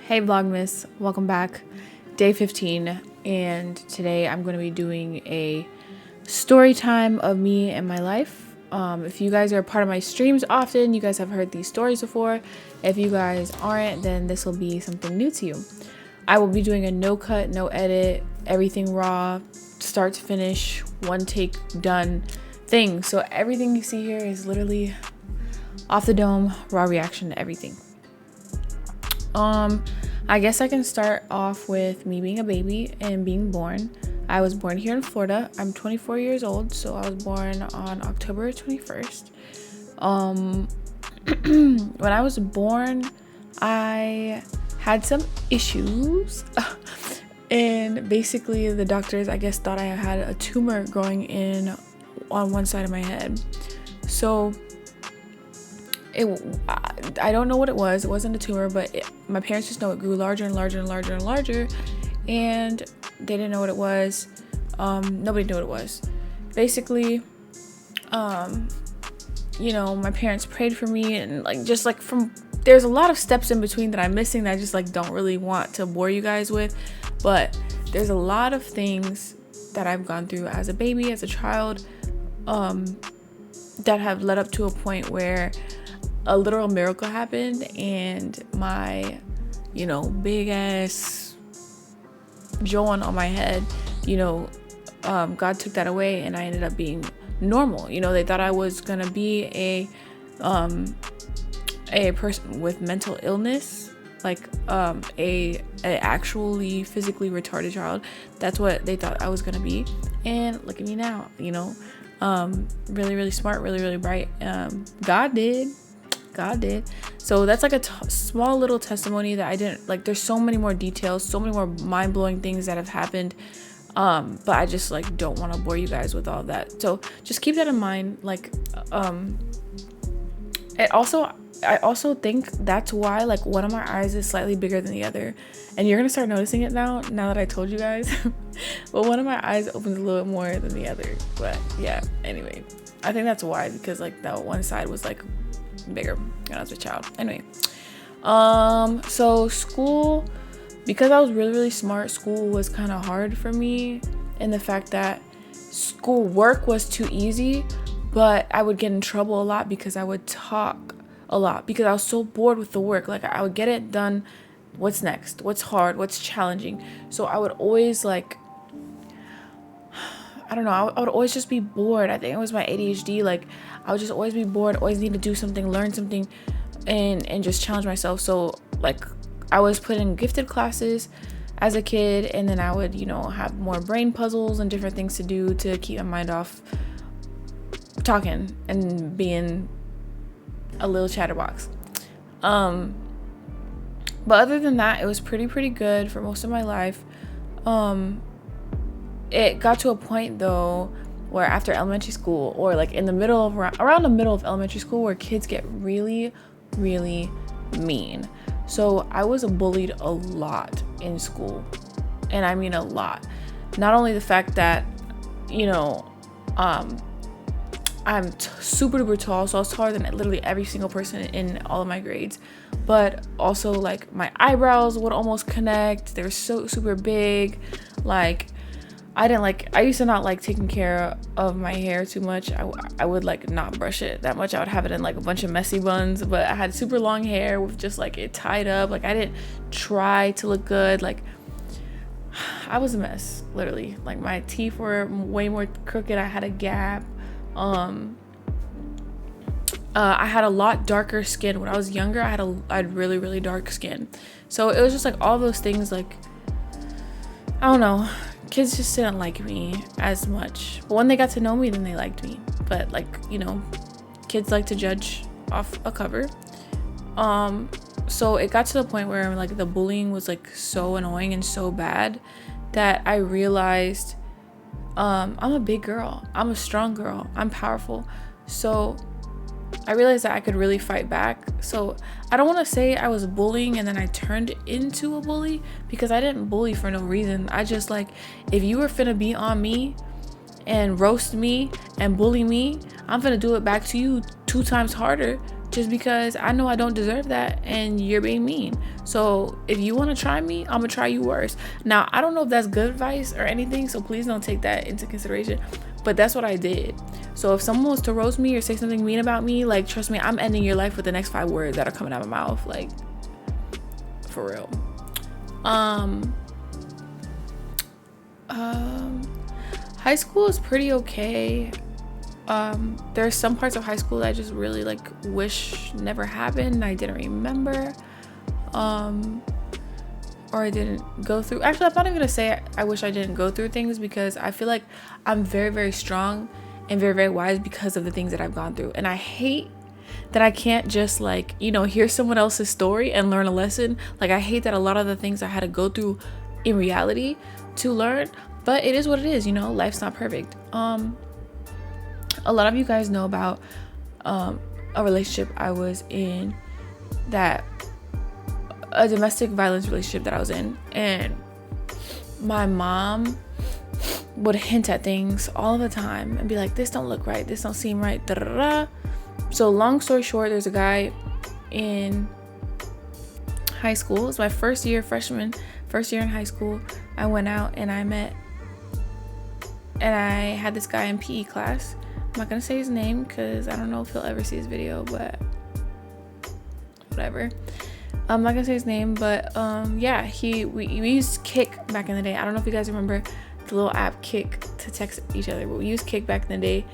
Hey Vlogmas, welcome back. Day 15, and today I'm going to be doing a story time of me and my life. If you guys are a part of my streams often, you guys have heard these stories before. If you guys aren't, then this will be something new to you. I will be doing a no cut, no edit, everything raw, start to finish, one take done thing. So everything you see here is literally off the dome, raw reaction to everything. I guess I can start off with me being a baby and being born. I was born here in Florida. I'm 24 years old, so I was born on October 21st. When I was born, I had some issues. And basically the doctors, I guess, thought I had a tumor growing in on one side of my head. So I don't know what it was. It wasn't a tumor, but my parents just know it grew larger and larger and larger and larger, and they didn't know what it was. Nobody knew what it was. Basically, my parents prayed for me, and there's a lot of steps in between that I'm missing that I just don't really want to bore you guys with, but there's a lot of things that I've gone through as a baby, as a child, that have led up to a point where a literal miracle happened, and my big ass joint on my head, God took that away, and I ended up being normal. They thought I was gonna be a person with mental illness, a actually physically retarded child. That's what they thought I was gonna be, and look at me now. Really, really smart, really, really bright. God did. So that's a small little testimony that I didn't there's so many more details, so many more mind-blowing things that have happened, but I just don't want to bore you guys with all that. So just keep that in mind. I also think that's why one of my eyes is slightly bigger than the other, and you're gonna start noticing it now that I told you guys. But one of my eyes opens a little more than the other. But yeah, anyway, I think that's why, because that one side was bigger when I was a child. Anyway, so school, because I was really, really smart, school was kind of hard for me in the fact that school work was too easy, but I would get in trouble a lot because I would talk a lot because I was so bored with the work. I would get it done. What's next? What's hard? What's challenging? So I would always I don't know, I would always just be bored. I think it was my ADHD. I would just always be bored, always need to do something, learn something, and just challenge myself. So I was put in gifted classes as a kid, and then I would have more brain puzzles and different things to do to keep my mind off talking and being a little chatterbox. But other than that, it was pretty good for most of my life. It got to a point though where after elementary school, or in the middle of around the middle of elementary school, where kids get really, really mean. So I was bullied a lot in school, and I mean a lot. Not only the fact that I'm super duper tall, so I was taller than literally every single person in all of my grades, but also my eyebrows would almost connect. They were so super big. I used to not taking care of my hair too much. I would not brush it that much. I would have it in a bunch of messy buns, but I had super long hair with just it tied up. I didn't try to look good. I was a mess, literally. My teeth were way more crooked. I had a gap. I had a lot darker skin when I was younger. I had really, really dark skin. So it was just all those things. I don't know. Kids just didn't like me as much. But when they got to know me, then they liked me. But kids like to judge off a cover. So it got to the point where the bullying was so annoying and so bad that I realized I'm a big girl. I'm a strong girl. I'm powerful. So I realized that I could really fight back. So I don't want to say I was bullying and then I turned into a bully, because I didn't bully for no reason. I just if you were finna be on me and roast me and bully me, I'm finna do it back to you 2 times harder, just because I know I don't deserve that and you're being mean. So if you want to try me, I'm gonna try you worse. Now, I don't know if that's good advice or anything, so please don't take that into consideration, but that's what I did. So if someone was to roast me or say something mean about me, like, trust me, I'm ending your life with the next 5 words that are coming out of my mouth, like, for real. High school is pretty okay. There's some parts of high school that I just really like wish never happened. I didn't remember, or I didn't go through. Actually, I'm not even gonna say I wish I didn't go through things, because I feel like I'm very, very strong and very, very wise because of the things that I've gone through. And I hate that I can't just, like, you know, hear someone else's story and learn a lesson. Like, I hate that a lot of the things I had to go through in reality to learn, but it is what it is, you know, life's not perfect. A lot of you guys know about a relationship I was in, that a domestic violence relationship that I was in, and my mom would hint at things all the time and be like, this don't look right, this don't seem right, da, da, da. So long story short, there's a guy in high school. It was my first year in high school. I went out and I had this guy in PE class. I'm not gonna say his name because I don't know if he'll ever see his video, but whatever. I'm not gonna say his name, but yeah, we used Kik back in the day. I don't know if you guys remember the little app Kik to text each other, but we used Kik back in the day,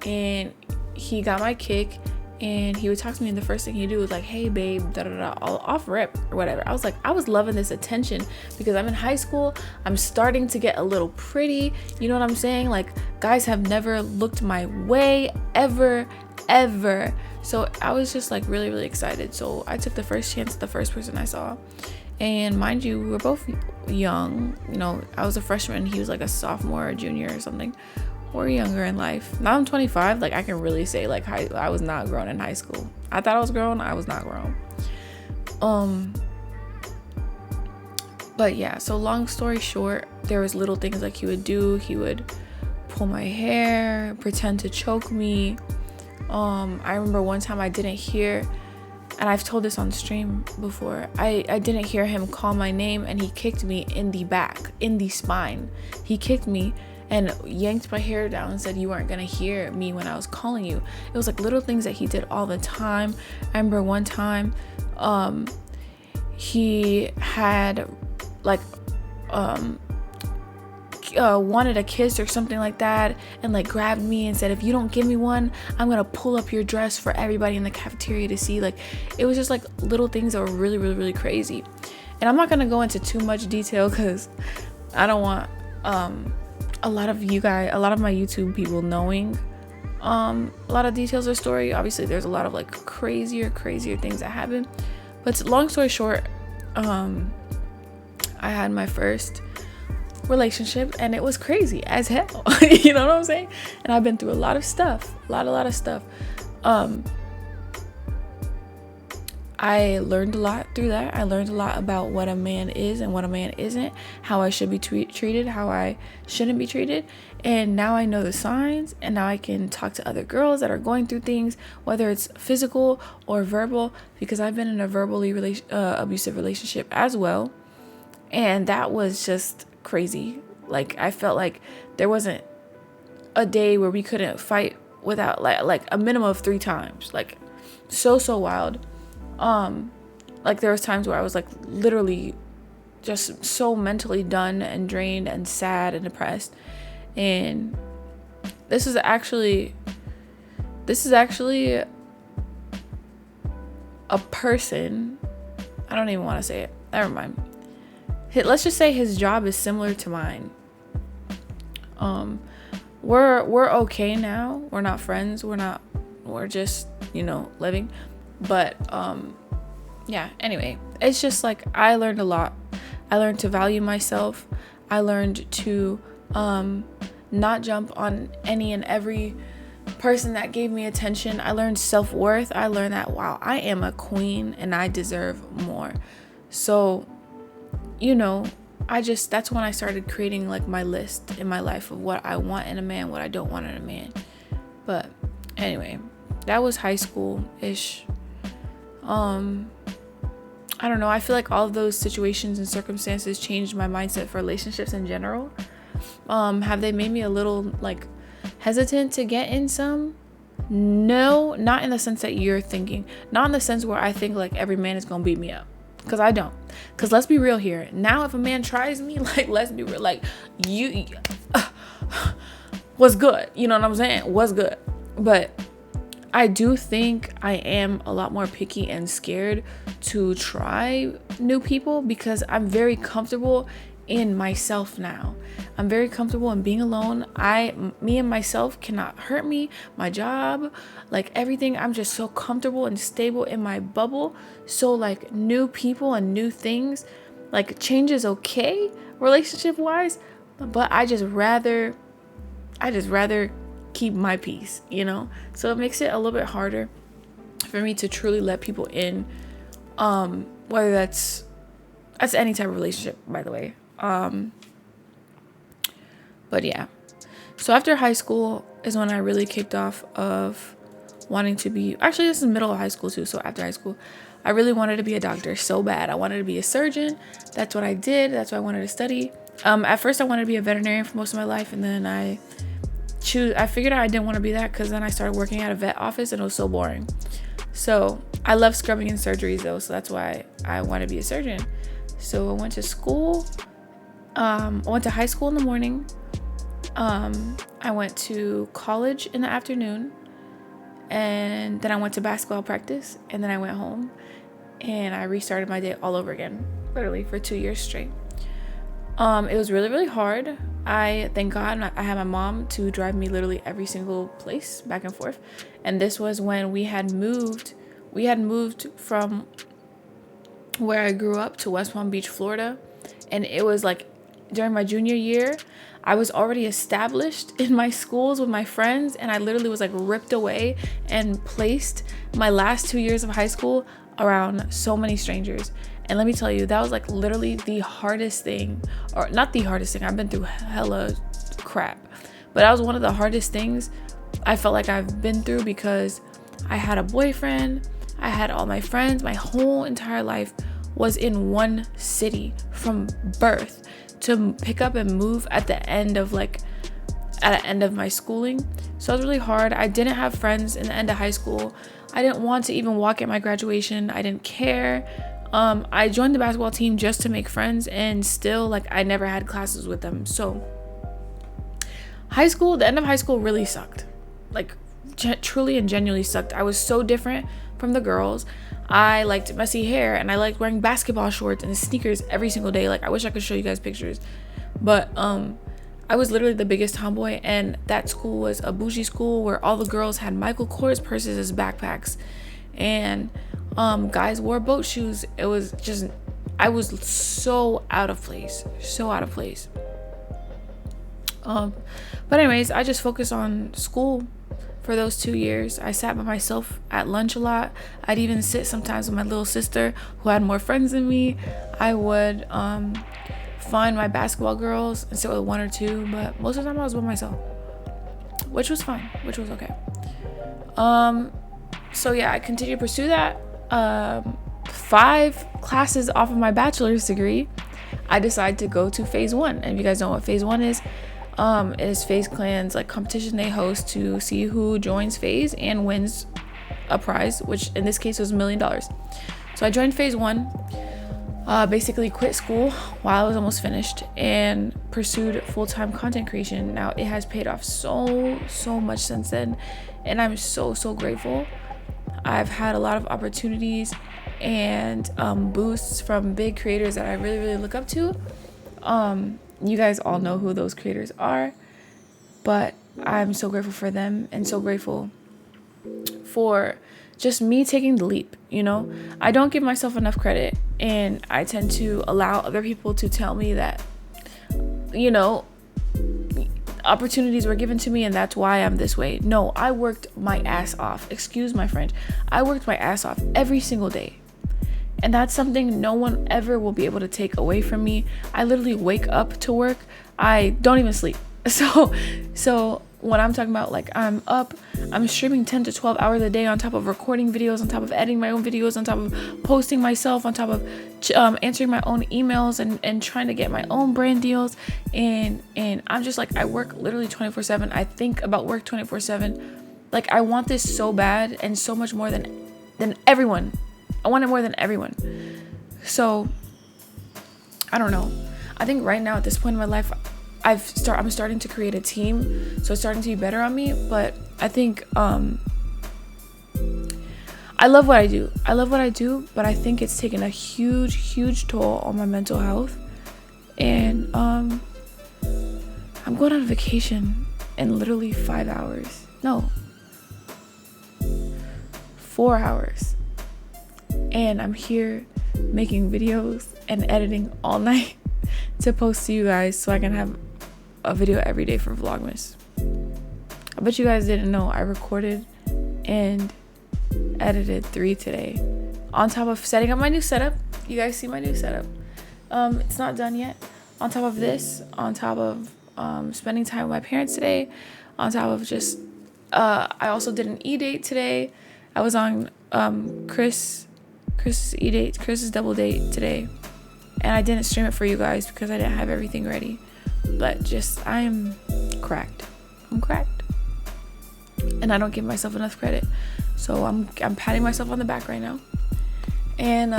and he got my Kik, and he would talk to me, and the first thing he'd do was like, hey babe, da da da, all off rip or whatever. I was loving this attention because I'm in high school. I'm starting to get a little pretty, you know what I'm saying? Like, guys have never looked my way ever. So I was just like really, really excited. So I took the first chance at the first person I saw. And mind you, we were both young. You know, I was a freshman, he was like a sophomore or junior or something. We're younger in life. Now I'm 25. Like, I can really say, like, I was not grown in high school. I thought I was grown. I was not grown. But yeah, so long story short, there was little things like he would do. He would pull my hair, pretend to choke me. I remember one time I didn't hear, and I've told this on stream before, I didn't hear him call my name, and he kicked me in the back, in the spine. He kicked me and yanked my hair down and said, you weren't gonna hear me when I was calling you. It was like little things that he did all the time. I remember one time he had like wanted a kiss or something like that, and like grabbed me and said, if you don't give me one, I'm gonna pull up your dress for everybody in the cafeteria to see. Like, it was just like little things that were really, really, really crazy. And I'm not gonna go into too much detail because I don't want a lot of my YouTube people knowing a lot of details of the story. Obviously there's a lot of like crazier things that happen, but long story short, I had my first relationship, and it was crazy as hell. You know what I'm saying? And I've been through a lot of stuff, a lot of stuff. I learned a lot through that. I learned a lot about what a man is and what a man isn't, how I should be treated, how I shouldn't be treated. And now I know the signs, and now I can talk to other girls that are going through things, whether it's physical or verbal, because I've been in a verbally abusive relationship as well. And that was just crazy. Like, I felt like there wasn't a day where we couldn't fight without like a minimum of 3 times. Like, so wild. Like, there was times where I was like literally just so mentally done and drained and sad and depressed. And this is actually a person, I don't even want to say it, never mind. Let's just say his job is similar to mine. We're okay now. We're not friends. We're just, you know, living. But yeah, anyway, it's just like I learned a lot. I learned to value myself. I learned to not jump on any and every person that gave me attention. I learned self-worth. I learned that, wow, I am a queen and I deserve more. So, you know, that's when I started creating like my list in my life of what I want in a man, what I don't want in a man. But anyway, that was high school-ish. I don't know. I feel like all of those situations and circumstances changed my mindset for relationships in general. Have they made me a little like hesitant to get in some? No, not in the sense that you're thinking. Not in the sense where I think like every man is gonna beat me up. Because I don't. Because let's be real here. Now if a man tries me, like, let's be real. Like, what's good? You know what I'm saying? What's good? But I do think I am a lot more picky and scared to try new people because I'm very comfortable in myself now. I'm very comfortable in being alone. Me and myself cannot hurt me. My job, like everything, I'm just so comfortable and stable in my bubble. So like new people and new things, like change is okay relationship wise, but I just rather keep my peace, you know? So it makes it a little bit harder for me to truly let people in, whether that's any type of relationship, by the way. But yeah, so after high school is when I really kicked off of wanting to be, actually this is middle of high school too. So after high school, I really wanted to be a doctor so bad. I wanted to be a surgeon. That's what I did. That's what I wanted to study. At first I wanted to be a veterinarian for most of my life. And then I figured out I didn't want to be that because then I started working at a vet office and it was so boring. So I love scrubbing and surgeries though. So that's why I want to be a surgeon. So I went to school. I went to high school in the morning. I went to college in the afternoon, and then I went to basketball practice, and then I went home and I restarted my day all over again, literally for 2 years straight. It was really, really hard. Thank God I had my mom to drive me literally every single place back and forth. And this was when we had moved from where I grew up to West Palm Beach, Florida. And it was like during my junior year, I was already established in my schools with my friends, and I literally was like ripped away and placed my last 2 years of high school around so many strangers. And let me tell you, that was like literally the hardest thing, or not the hardest thing. I've been through hella crap, but that was one of the hardest things I felt like I've been through because I had a boyfriend, I had all my friends, my whole entire life was in one city from birth. To pick up and move at the end of my schooling. So it was really hard. I didn't have friends in the end of high school. I didn't want to even walk at my graduation. I didn't care. I joined the basketball team just to make friends, and still like I never had classes with them. So the end of high school really sucked. Like truly and genuinely sucked. I was so different from the girls. I liked messy hair and I liked wearing basketball shorts and sneakers every single day. Like I wish I could show you guys pictures, but I was literally the biggest tomboy, and that school was a bougie school where all the girls had Michael Kors purses as backpacks, and guys wore boat shoes. It was just, I was so out of place. But anyways, I just focused on school for those 2 years. I sat by myself at lunch a lot. I'd even sit sometimes with my little sister who had more friends than me. I would find my basketball girls and sit with one or two, but most of the time I was by myself, which was fine, which was okay. So yeah, I continued to pursue that. 5 classes off of my bachelor's degree, I decided to go to phase 1. And if you guys know what phase 1 is FaZe Clan's like competition they host to see who joins FaZe and wins a prize, which in this case was $1 million. So I joined phase 1, basically quit school while I was almost finished and pursued full-time content creation. Now it has paid off so much since then, and I'm so grateful. I've had a lot of opportunities and boosts from big creators that I really look up to. You guys all know who those creators are, but I'm so grateful for them and so grateful for just me taking the leap. You know, I don't give myself enough credit, and I tend to allow other people to tell me that, you know, opportunities were given to me and that's why I'm this way. No, I worked my ass off. Excuse my French. I worked my ass off every single day. And that's something no one ever will be able to take away from me. I literally wake up to work. I don't even sleep. So when I'm talking about like I'm streaming 10 to 12 hours a day on top of recording videos, on top of editing my own videos, on top of posting myself, on top of answering my own emails and trying to get my own brand deals. And I'm just like, I work literally 24/7. I think about work 24/7. Like, I want this so bad and so much more than everyone. I want it more than everyone. So I don't know. I think right now at this point in my life, I'm starting to create a team, so it's starting to be better on me. But I think I love what I do. But I think it's taken a huge toll on my mental health. And I'm going on vacation in literally 5 hours. No, 4 hours. And I'm here making videos and editing all night to post to you guys so I can have a video every day for Vlogmas. I bet you guys didn't know I recorded and edited 3 today, on top of setting up my new setup. You guys see my new setup. It's not done yet. On top of this, on top of spending time with my parents today, on top of just I also did an e-date today. I was on Chris's e-date, Chris's double date today, and I didn't stream it for you guys because I didn't have everything ready. But just, I'm cracked, and I don't give myself enough credit. So I'm patting myself on the back right now. And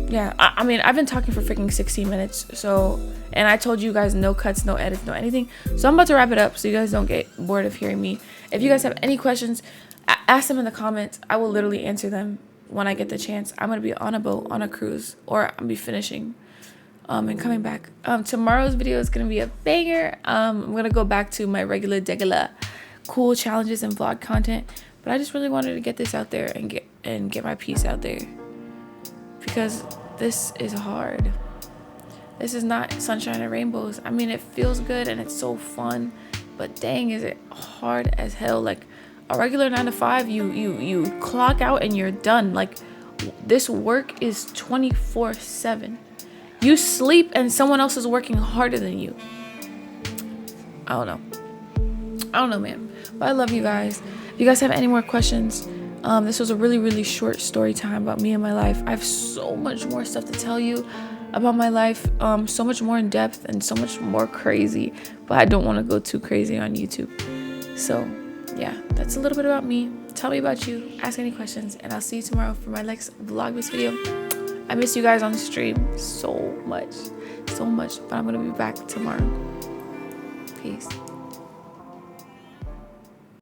yeah, I mean, I've been talking for freaking 16 minutes. So, and I told you guys no cuts, no edits, no anything. So I'm about to wrap it up so you guys don't get bored of hearing me. If you guys have any questions, ask them in the comments. I will literally answer them when I get the chance. I'm gonna be on a boat, on a cruise, or I'll be finishing and coming back. Tomorrow's video is gonna be a banger. I'm gonna go back to my regular cool challenges and vlog content, but I just really wanted to get this out there and get my piece out there, because this is hard. This is not sunshine and rainbows. I mean, it feels good and it's so fun, but dang, is it hard as hell. Like, a regular 9 to 5, you clock out and you're done. Like, this work is 24/7. You sleep and someone else is working harder than you. I don't know, man. But I love you guys. If you guys have any more questions, this was a really short story time about me and my life. I have so much more stuff to tell you about my life, so much more in depth and so much more crazy, but I don't want to go too crazy on YouTube. So yeah, that's a little bit about me. Tell me about you, ask any questions, and I'll see you tomorrow for my next Vlogmas video. I miss you guys on the stream so much, but I'm gonna be back tomorrow. Peace.